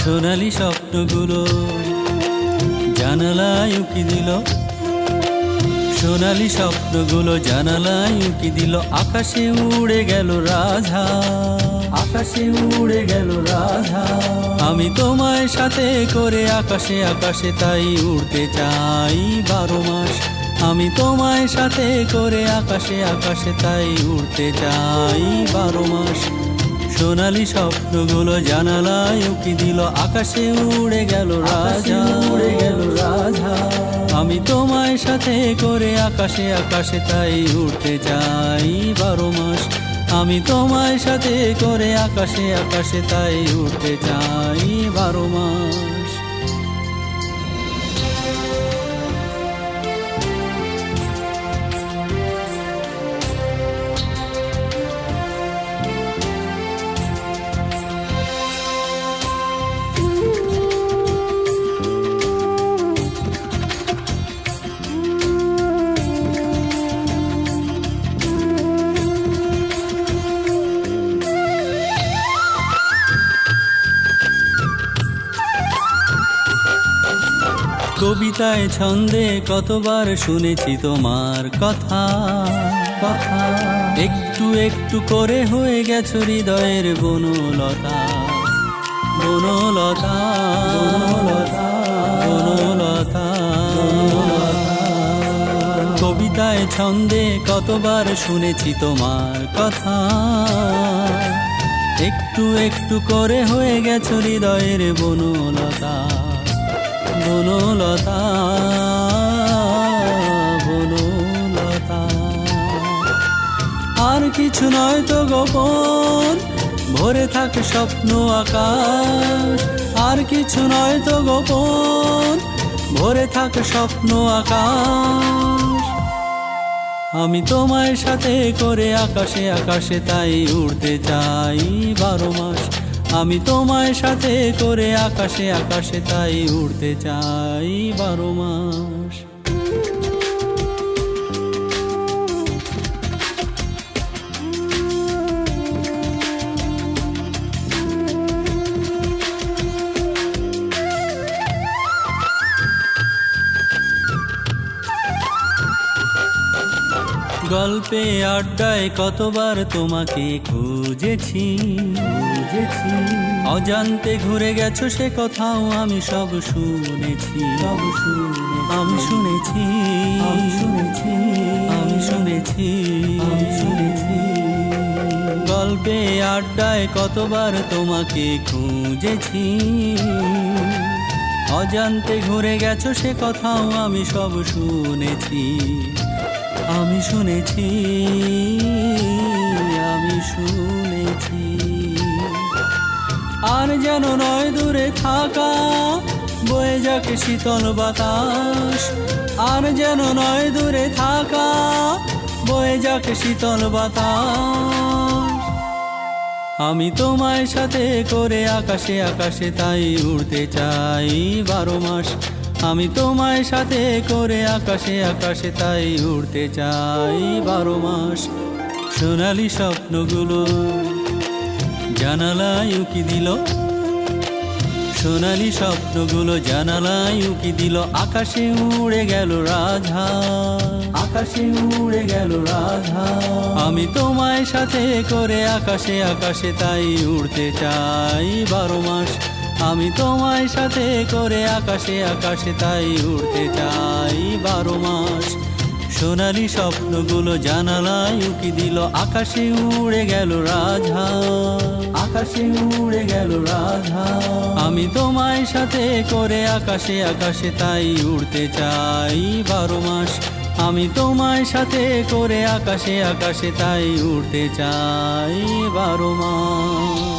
সোনালি স্বপ্নগুলো জানালায় উকি দিল, সোনালি স্বপ্নগুলো জানালায় উকি দিল। আকাশে উড়ে গেল রাজা, আকাশে উড়ে গেল রাজা। আমি তোমায় সাথে করে আকাশে আকাশে তাই উড়তে চাই 12 মাস। আমি তোমায় সাথে করে আকাশে আকাশে তাই উড়তে চাই 12 মাস। সোনালি স্বপ্নগুলো জানালায় উকি দিল, আকাশে উড়ে গেল রাজা, উড়ে গেল রাজা। আমি তোমায় সাথে করে আকাশে আকাশে তাই উড়তে চাই 12 মাস। আমি তোমায় সাথে করে আকাশে আকাশে তাই উড়তে চাই 12 মাস। কবিতায় ছন্দে কতবার শুনেছি তোমার কথা, কথা। একটু একটু করে হয়ে গেছো হৃদয়ের বনলতা, বনলতা, বনলতা, বনলতা। কবিতায় ছন্দে কতবার শুনেছি তোমার কথা, একটু একটু করে হয়ে গেছো হৃদয়ের বনলতা, বনলতা, বনলতা। আর কিছু নয় তো গোপন, ভরে থাকে স্বপ্ন আকাশ। আর কিছু নয় তো গোপন, ভরে থাকে স্বপ্ন আকাশ। আমি তোমায় সাথে করে আকাশে আকাশে তাই উড়তে চাই 12 মাস। আমি তোমায় সাথে করে আকাশে আকাশে তাই উড়তে চাই 12 মাস। গল্পে আড্ডায় কতবার তোমাকে খুঁজেছি, খুঁজেছি। অজান্তে ঘুরে গেছো সে কথাও আমি সব শুনেছি, সব শুনে আমি শুনেছি, আমি শুনেছি, আমি শুনেছি, আমি শুনেছি। গল্পে আড্ডায় কতবার তোমাকে খুঁজেছি, অজান্তে ঘুরে গেছো সে কথাও আমি সব শুনেছি, আমি শুনেছি, আমি শুনেছি। আর যেন নয় দূরে থাকা বয়ে যাকে শীতল বাতাস। আর যেন নয় দূরে থাকা বয়ে যাকে শীতল বাতাস। আমি তোমায় সাথে করে আকাশে আকাশে তাই উড়তে চাই 12 মাস। আমি তোমায় সাথে করে আকাশে আকাশে তাই উড়তে চাই 12 মাস। সোনালি স্বপ্নগুলো জানালায় উকি দিল, সোনালি স্বপ্নগুলো জানালায় উকি দিল। আকাশে উড়ে গেল রাজা, আকাশে উড়ে গেল রাজা। আমি তোমায় সাথে করে আকাশে আকাশে তাই উড়তে চাই 12 মাস। আমি তোমায় সাথে করে আকাশে আকাশে তাই উড়তে চাই 12 মাস। সোনালি স্বপ্নগুলো জানালায় উকি দিল, আকাশে উড়ে গেল রাজা, আকাশে উড়ে গেল রাজা। আমি তোমায় সাথে করে আকাশে আকাশে তাই উড়তে চাই 12 মাস। আমি তোমায় সাথে করে আকাশে আকাশে তাই উড়তে চাই 12 মাস।